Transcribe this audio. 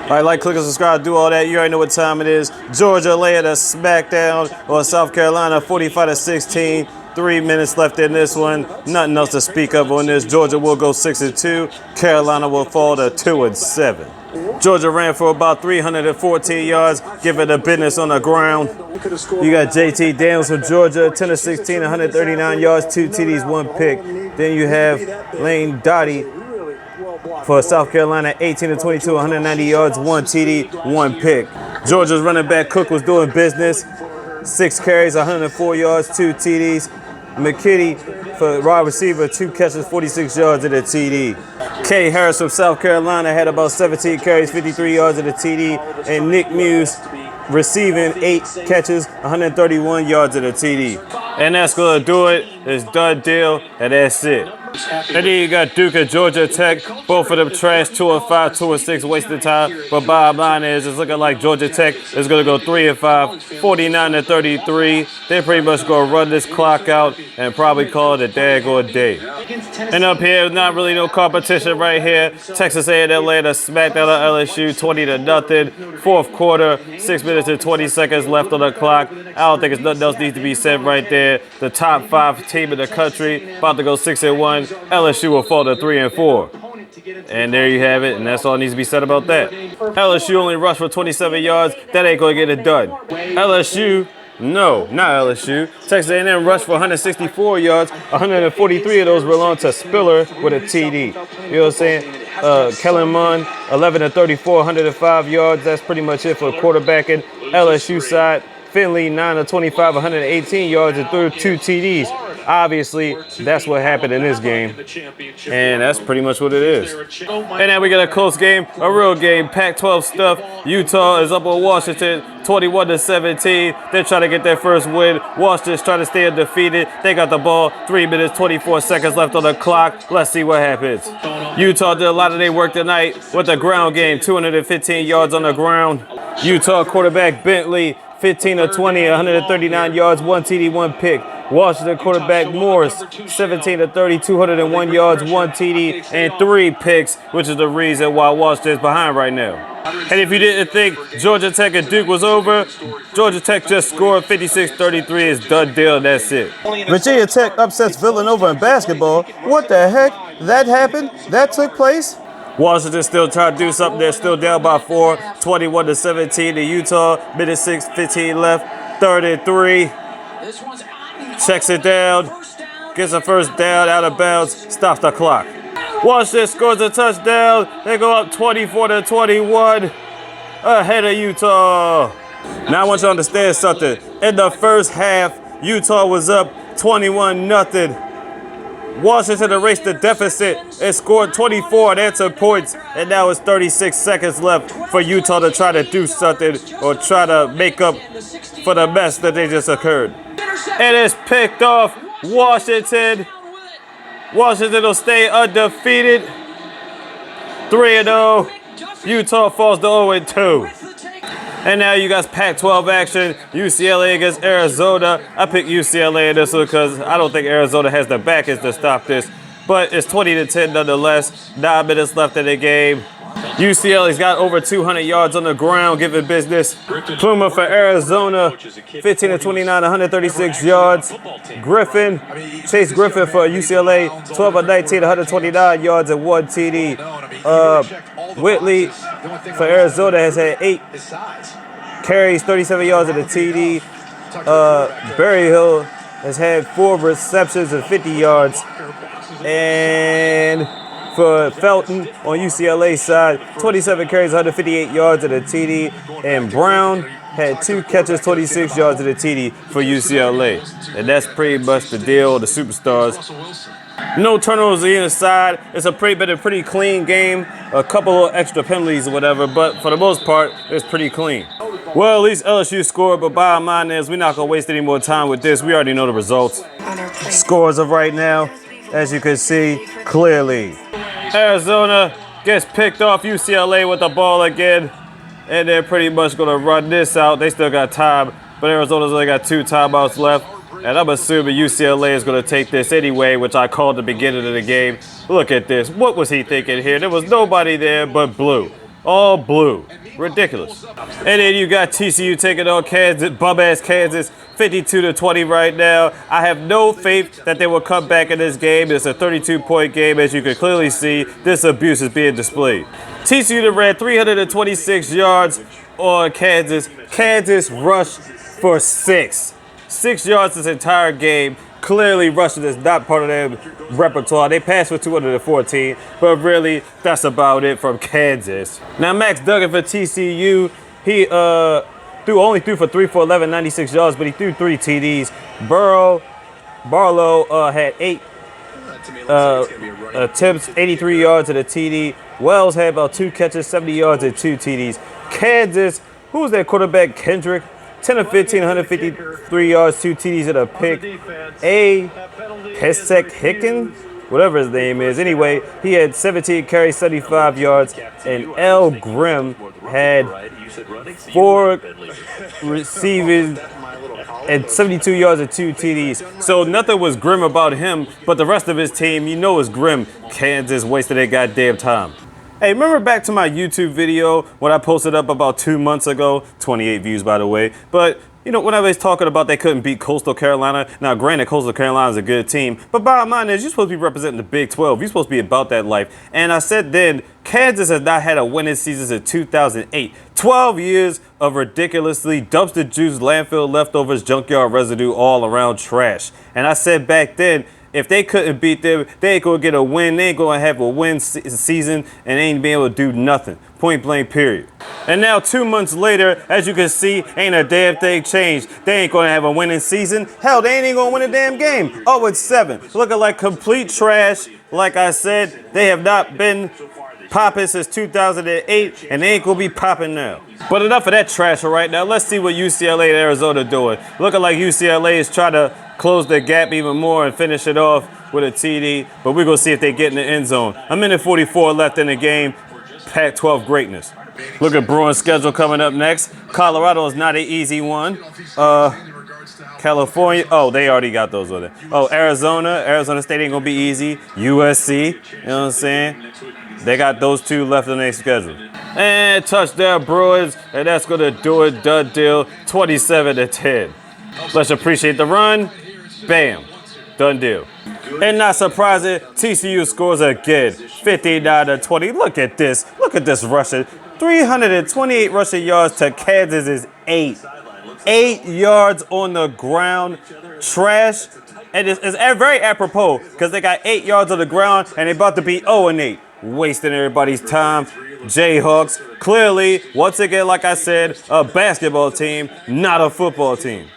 All right, like, click, and subscribe, do all that. You already know what time it is. Georgia laying a smackdown on South Carolina, 45-16. 3 minutes left in this one. Nothing else to speak of on this. Georgia will go 6-2. Carolina will fall to 2-7. Georgia ran for about 314 yards, giving the business on the ground. You got JT Daniels from Georgia, 10-16, 139 yards, 2 TDs, 1 pick. Then you have Lane Dottie for South Carolina, 18-22, 190 yards, 1 TD, 1 pick. Georgia's running back Cook was doing business. 6 carries, 104 yards, 2 TDs. McKitty for wide receiver, 2 catches, 46 yards and a TD. K. Harris from South Carolina had about 17 carries, 53 yards and a TD. And Nick Muse receiving 8 catches, 131 yards and a TD. And that's going to do it. It's done deal, and that's it. And then you got Duke and Georgia Tech. Both of them trash, 2-5, 2-6, wasting time. But bottom line is, it's looking like Georgia Tech is going to go 3-5, 49-33. They're pretty much going to run this clock out and probably call it a daggone day. And up here, not really no competition right here. Texas A&M laying a smackdown on LSU, 20-0. Fourth quarter, 6 minutes and 20 seconds left on the clock. I don't think there's nothing else needs to be said right there. The top 5 team in the country, about to go 6-1. LSU will fall to 3-4. And there you have it, and that's all that needs to be said about that. LSU only rushed for 27 yards. That ain't going to get it done. LSU, no, not LSU. Texas A&M rushed for 164 yards. 143 of those were on to Spiller with a TD. You know what I'm saying? Kellen Mond, 11-34, 105 yards. That's pretty much it for quarterbacking. LSU side, Finley, 9-25, 118 yards and threw 2 TDs. Obviously, that's what happened in this game, and that's pretty much what it is. And then we got a close game, a real game, Pac-12 stuff. Utah is up on Washington, 21-17. They're trying to get their first win. Washington's trying to stay undefeated. They got the ball, 3 minutes, 24 seconds left on the clock. Let's see what happens. Utah did a lot of their work tonight with the ground game, 215 yards on the ground. Utah quarterback Bentley, 15-20, 139 yards, 1 TD, 1 pick. Washington quarterback Morris, 17-30, 201 yards, 1 TD, and 3 picks, which is the reason why Washington is behind right now. And if you didn't think Georgia Tech and Duke was over, Georgia Tech just scored 56-33. It's done deal, and that's it. Virginia Tech upsets Villanova in basketball. What the heck? That happened? That took place? Washington still trying to do something. They're still down by 4, 21-17 to Utah. Minute 6, 15 left, 33. Checks it down, gets a first down, out of bounds, stops the clock. Washington scores a touchdown. They go up 24-21 ahead of Utah. Now I want you to understand something. In the first half, Utah was up 21-0. Washington erased the deficit and scored 24 unanswered points, and now it's 36 seconds left for Utah to try to do something or try to make up for the mess that they just occurred. And it's picked off. Washington will stay undefeated. 3-0. Utah falls to 0-2. And now you guys Pac-12 action. UCLA against Arizona. I picked UCLA in this one because I don't think Arizona has the backers to stop this. But it's 20-10 nonetheless. 9 minutes left in the game. UCLA's got over 200 yards on the ground, giving business. Pluma for Arizona, 15-29, 136 yards. Chase Griffin for UCLA, 12-19, 129 yards and 1 TD. Whitley for Arizona has had 8 carries, 37 yards and a TD. Berryhill has had 4 receptions and 50 yards. And for Felton on UCLA side, 27 carries, 158 yards and a TD. And Brown had 2 catches, 26 yards and a TD for UCLA. And that's pretty much the deal, the superstars. No turnovers on either side. It's been a pretty clean game. A couple of extra penalties or whatever, but for the most part, it's pretty clean. Well, at least LSU scored, but bottom line is we're not going to waste any more time with this. We already know the results. Scores of right now, as you can see clearly. Arizona gets picked off UCLA with the ball again, and they're pretty much going to run this out. They still got time, but Arizona's only got 2 timeouts left, and I'm assuming UCLA is going to take this anyway, which I called the beginning of the game. Look at this. What was he thinking here? There was nobody there but Blue. All blue. Ridiculous. And then you got TCU taking on Kansas, bum-ass Kansas, 52-20 right now. I have no faith that they will come back in this game. It's a 32-point game. As you can clearly see, this abuse is being displayed. TCU ran 326 yards on Kansas. Kansas rushed for 6 yards this entire game. Clearly, rushing is not part of their repertoire. They passed for 214, but really, that's about it from Kansas. Now, Max Duggan for TCU, he only threw for 3 for 11, 96 yards, but he threw 3 TDs. Barlow had 8 attempts, 83 yards at a TD. Wells had about 2 catches, 70 yards and 2 TDs. Kansas, who was their quarterback? Kendrick. 10 of 15, 153 yards, 2 TDs and a pick. Pesek Hicken, whatever his name is. Anyway, he had 17 carries, 75 yards, and L. Grimm had 4 receiving and 72 yards and 2 TDs. So nothing was grim about him, but the rest of his team, you know, is grim. Kansas wasted their goddamn time. Hey, remember back to my YouTube video when I posted up about 2 months ago? 28 views, by the way. But, you know, when I was talking about they couldn't beat Coastal Carolina. Now, granted, Coastal Carolina is a good team. But bottom line is, you're supposed to be representing the Big 12. You're supposed to be about that life. And I said then, Kansas has not had a winning season since 2008. 12 years of ridiculously dumpster juice, landfill leftovers, junkyard residue, all around trash. And I said back then, if they couldn't beat them, they ain't going to get a win. They ain't going to have a win season, and they ain't be able to do nothing. Point blank, period. And now 2 months later, as you can see, ain't a damn thing changed. They ain't going to have a winning season. Hell, they ain't even going to win a damn game. 0-7. Looking like complete trash. Like I said, they have not been popping since 2008, and they ain't going to be popping now. But enough of that trash right now. Let's see what UCLA and Arizona are doing. Looking like UCLA is trying to close the gap even more and finish it off with a TD, but we're going to see if they get in the end zone. A minute 44 left in the game. Pac-12 greatness. Look at Bruins' schedule coming up next. Colorado is not an easy one. California, oh, they already got those with it. Oh, Arizona State ain't going to be easy. USC, you know what I'm saying? They got those 2 left in their schedule. And touchdown Bruins, and that's going to do it. Done deal, 27-10. Let's appreciate the run. Bam. Done deal. And not surprising, TCU scores again. 59-20. Look at this. Look at this rushing. 328 rushing yards to Kansas' 8. 8 yards on the ground. Trash. And it's very apropos because they got 8 yards on the ground and they're about to be 0-8. Wasting everybody's time. Jayhawks, clearly, once again, like I said, a basketball team, not a football team.